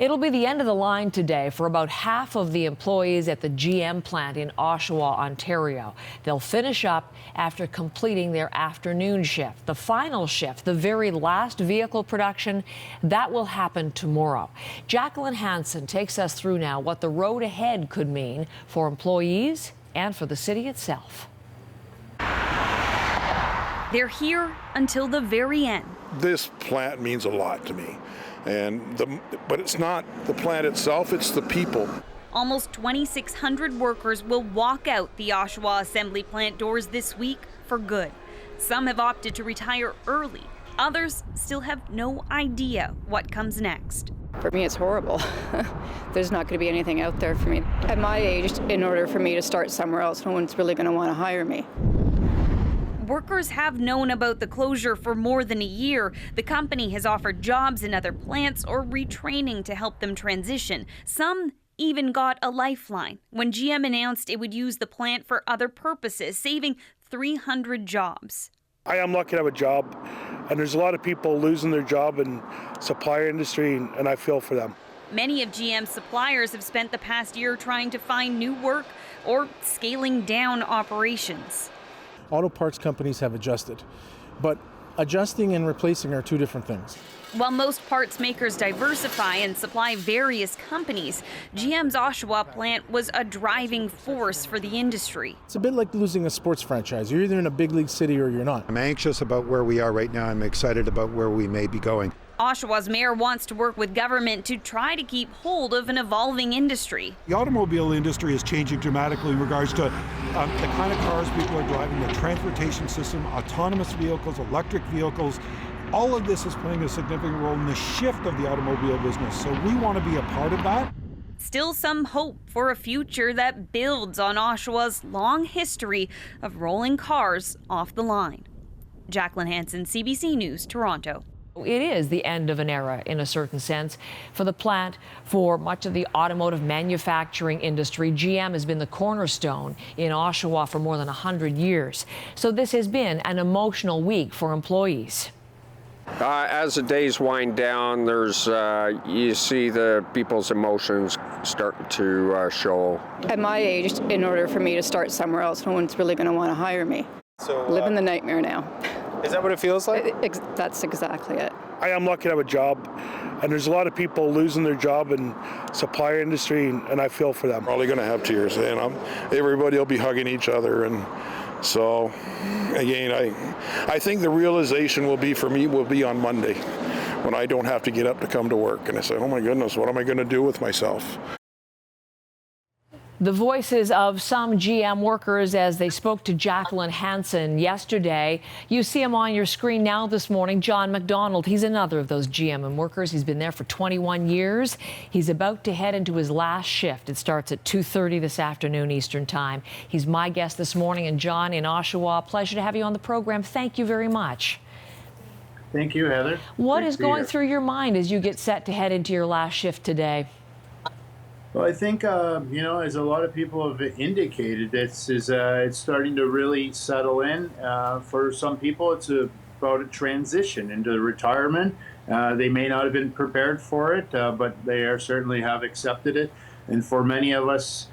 It'll be the end of the line today for about half of the employees at the GM plant in Oshawa, Ontario. They'll finish up after completing their afternoon shift. The final shift, the very last vehicle production, that will happen tomorrow. Jacqueline Hansen takes us through now what the road ahead could mean for employees and for the city itself. They're here until the very end. This plant means a lot to me. But it's not the plant itself, it's the people. Almost 2,600 workers will walk out the Oshawa assembly plant doors this week for good. Some have opted to retire early. Others still have no idea what comes next. For me, it's horrible. There's not going to be anything out there for me. At my age, in order for me to start somewhere else, no one's really going to want to hire me. Workers have known about the closure for more than a year. The company has offered jobs in other plants or retraining to help them transition. Some even got a lifeline when GM announced it would use the plant for other purposes, saving 300 jobs. I am lucky to have a job, and there's a lot of people losing their job in supplier industry, and I feel for them. Many of GM's suppliers have spent the past year trying to find new work or scaling down operations. Auto parts companies have adjusted, but adjusting and replacing are two different things. While most parts makers diversify and supply various companies, GM's Oshawa plant was a driving force for the industry. It's a bit like losing a sports franchise. You're either in a big league city or you're not. I'm anxious about where we are right now. I'm excited about where we may be going. Oshawa's mayor wants to work with government to try to keep hold of an evolving industry. The automobile industry is changing dramatically in regards to the kind of cars people are driving, the transportation system, autonomous vehicles, electric vehicles. All of this is playing a significant role in the shift of the automobile business, so we want to be a part of that. Still some hope for a future that builds on Oshawa's long history of rolling cars off the line. Jacqueline Hansen, CBC News, Toronto. It is the end of an era, in a certain sense, for the plant, for much of the automotive manufacturing industry. GM has been the cornerstone in Oshawa for more than 100 years. So this has been an emotional week for employees. As the days wind down, there's you see the people's emotions starting to show. At my age, in order for me to start somewhere else, no one's really going to want to hire me. So living the nightmare now. Is that what it feels like? That's exactly it. I am lucky to have a job, and there's a lot of people losing their job in supplier industry, and I feel for them. Probably going to have tears, and everybody will be hugging each other, and so again, I think the realization will be on Monday, when I don't have to get up to come to work, and I say, oh my goodness, what am I going to do with myself? The voices of some GM workers as they spoke to Jacqueline Hansen yesterday. You see him on your screen now this morning, John MacDonald. He's another of those GM workers. He's been there for 21 years. He's about to head into his last shift. It starts at 2:30 this afternoon Eastern Time. He's my guest this morning, and John in Oshawa. Pleasure to have you on the program. Thank you very much. Thank you, Heather. What is going through your mind as you get set to head into your last shift today? Well, I think, as a lot of people have indicated, it's starting to really settle in. For some people, it's about a transition into retirement. They may not have been prepared for it, but they certainly have accepted it. And for many of us,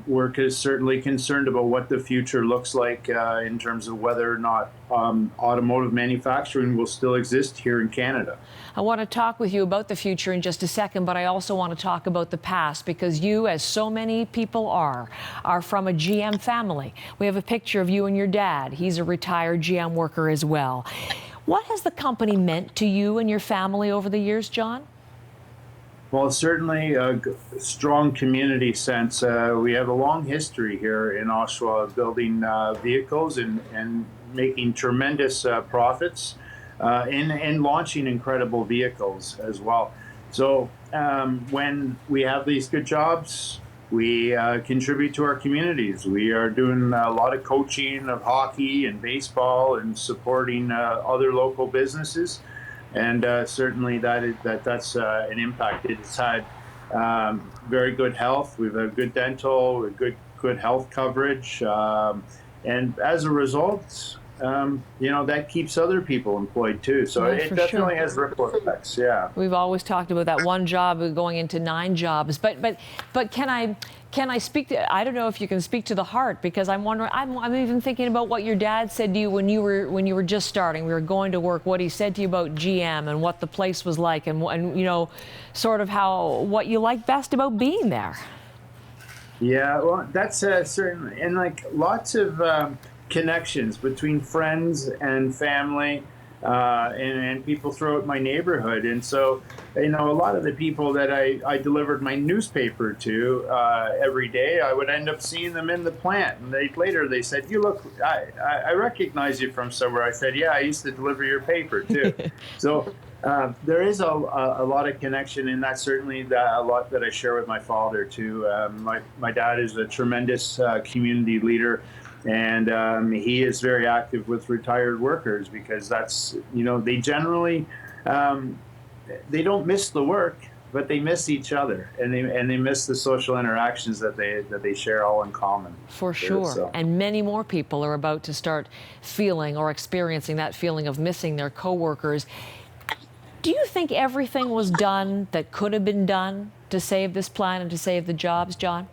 we're certainly concerned about what the future looks like in terms of whether or not automotive manufacturing will still exist here in Canada. I want to talk with you about the future in just a second, but I also want to talk about the past, because you, as so many people are from a GM family. We have a picture of you and your dad. He's a retired GM worker as well. What has the company meant to you and your family over the years, John? Well, certainly a strong community sense. We have a long history here in Oshawa of building vehicles and making tremendous profits and launching incredible vehicles as well. So when we have these good jobs, we contribute to our communities. We are doing a lot of coaching of hockey and baseball and supporting other local businesses. And certainly that's an impact. It's had very good health. We've had good dental, good health coverage, and as a result, that keeps other people employed too. So Yeah, it for definitely sure. has ripple effects. Yeah. We've always talked about that one job going into 9 jobs. But can I speak to, I don't know if you can speak to the heart, because I'm wondering, I'm even thinking about what your dad said to you when you were just starting. We were going to work, what he said to you about GM and what the place was like, and sort of what you like best about being there. Yeah, well, that's certainly, and like lots of connections between friends and family and people throughout my neighborhood. And so, a lot of the people that I delivered my newspaper to every day, I would end up seeing them in the plant. And later they said, "You look, I recognize you from somewhere." I said, "Yeah, I used to deliver your paper too." So there is a lot of connection, and that's certainly a lot that I share with my father too. My dad is a tremendous community leader, and he is very active with retired workers, because that's, they generally they don't miss the work, but they miss each other, and they miss the social interactions that they share all in common. For sure. So. And many more people are about to start feeling or experiencing that feeling of missing their coworkers. Do you think everything was done that could have been done to save this plant and to save the jobs, John?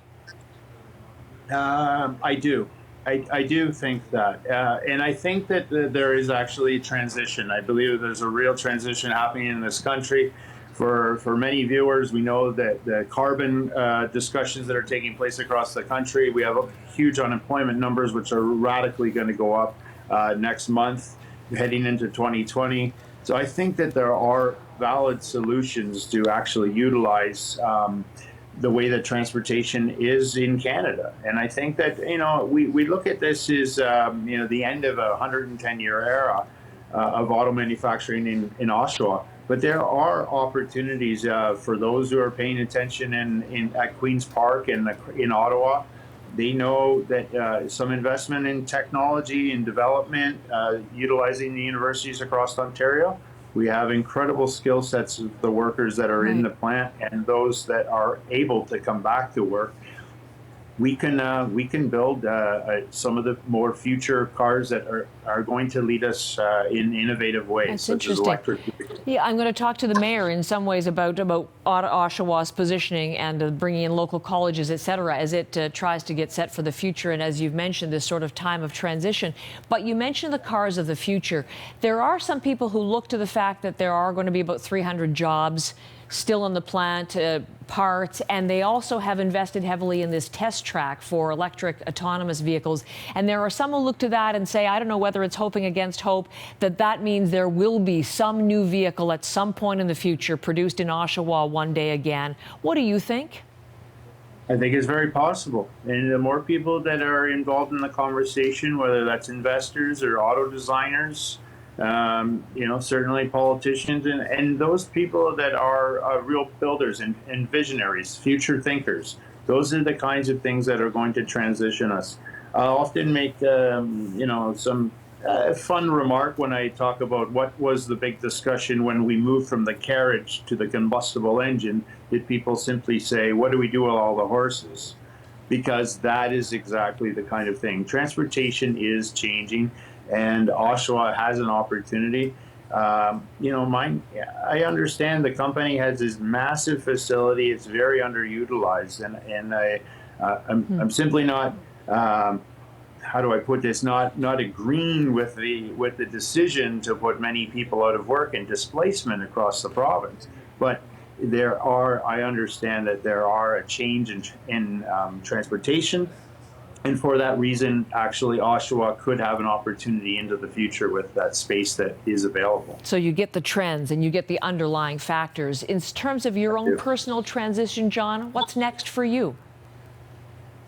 I do. I do think that. And I think that there is actually a transition. I believe there's a real transition happening in this country. For many viewers, we know that the carbon discussions that are taking place across the country, we have huge unemployment numbers, which are radically going to go up next month, heading into 2020. So I think that there are valid solutions to actually utilize the way that transportation is in Canada. And I think that, we look at this as, the end of a 110-year era of auto manufacturing in Oshawa. But there are opportunities for those who are paying attention at Queen's Park and in Ottawa. They know that some investment in technology and development, utilizing the universities across Ontario. We have incredible skill sets of the workers that are in the plant, and those that are able to come back to work. We can build some of the more future cars that are going to lead us in innovative ways, That's such as interesting. electric. Yeah, I'm going to talk to the mayor in some ways about Oshawa's positioning and bringing in local colleges, et cetera, as it tries to get set for the future. And as you've mentioned, this sort of time of transition. But you mentioned the cars of the future. There are some people who look to the fact that there are going to be about 300 jobs still in the plant, parts, and they also have invested heavily in this test track for electric autonomous vehicles. And there are some who look to that and say, I don't know whether it's hoping against hope, that means there will be some new vehicle at some point in the future produced in Oshawa one day again. What do you think? I think it's very possible. And the more people that are involved in the conversation, whether that's investors or auto designers, certainly politicians and those people that are real builders and visionaries, future thinkers. Those are the kinds of things that are going to transition us. I'll often make, some fun remark when I talk about what was the big discussion when we moved from the carriage to the combustible engine. Did people simply say, what do we do with all the horses? Because that is exactly the kind of thing. Transportation is changing. And Oshawa has an opportunity. I understand the company has this massive facility. It's very underutilized, and I'm simply not. How do I put this? Not agreeing with the decision to put many people out of work and displacement across the province. But I understand that there are a change in transportation. And for that reason, actually, Oshawa could have an opportunity into the future with that space that is available. So you get the trends and you get the underlying factors. In terms of your own personal transition, John, what's next for you?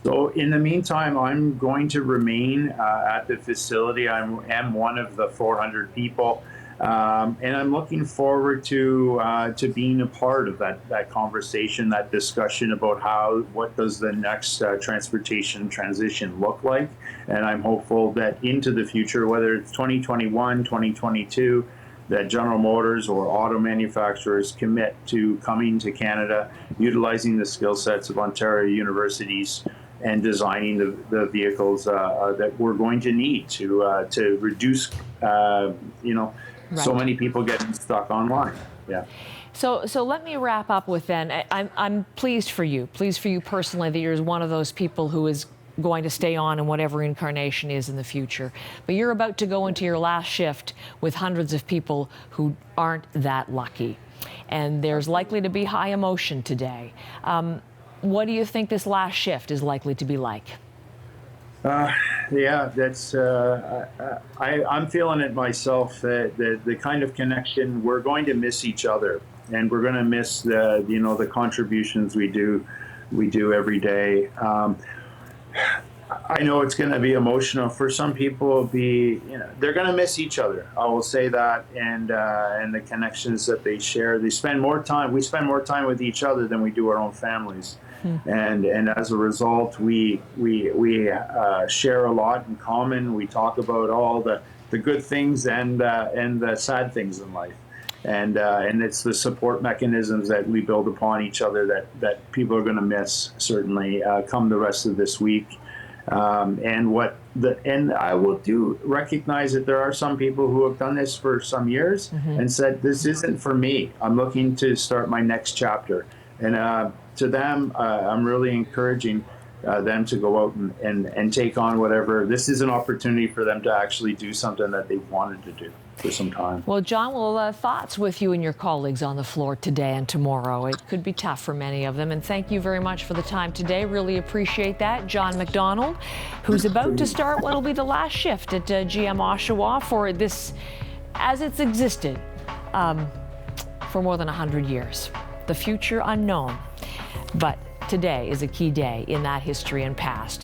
So in the meantime, I'm going to remain at the facility. I am one of the 400 people. And I'm looking forward to being a part of that conversation, that discussion about what does the next transportation transition look like. And I'm hopeful that into the future, whether it's 2021, 2022, that General Motors or auto manufacturers commit to coming to Canada, utilizing the skill sets of Ontario universities, and designing the vehicles that we're going to need to reduce, so many people getting stuck online. Yeah. So let me wrap up with then. I'm pleased for you personally that you're one of those people who is going to stay on in whatever incarnation is in the future. But you're about to go into your last shift with hundreds of people who aren't that lucky. And there's likely to be high emotion today. What do you think this last shift is likely to be like? Yeah, that's. I'm feeling it myself. The kind of connection, we're going to miss each other, and we're going to miss the contributions we do every day. I know it's going to be emotional for some people. They're going to miss each other. I will say that, and the connections that they share. We spend more time with each other than we do our own families. And as a result, we share a lot in common. We talk about all the good things and the sad things in life, and it's the support mechanisms that we build upon each other that people are going to miss certainly come the rest of this week. And I will recognize that there are some people who have done this for some years and said, this isn't for me. I'm looking to start my next chapter. And to them, I'm really encouraging them to go out and take on whatever. This is an opportunity for them to actually do something that they wanted to do for some time. Well, John, thoughts with you and your colleagues on the floor today and tomorrow. It could be tough for many of them. And thank you very much for the time today. Really appreciate that. John MacDonald, who's about to start what will be the last shift at GM Oshawa for this, as it's existed for more than 100 years. The future unknown. But today is a key day in that history and past.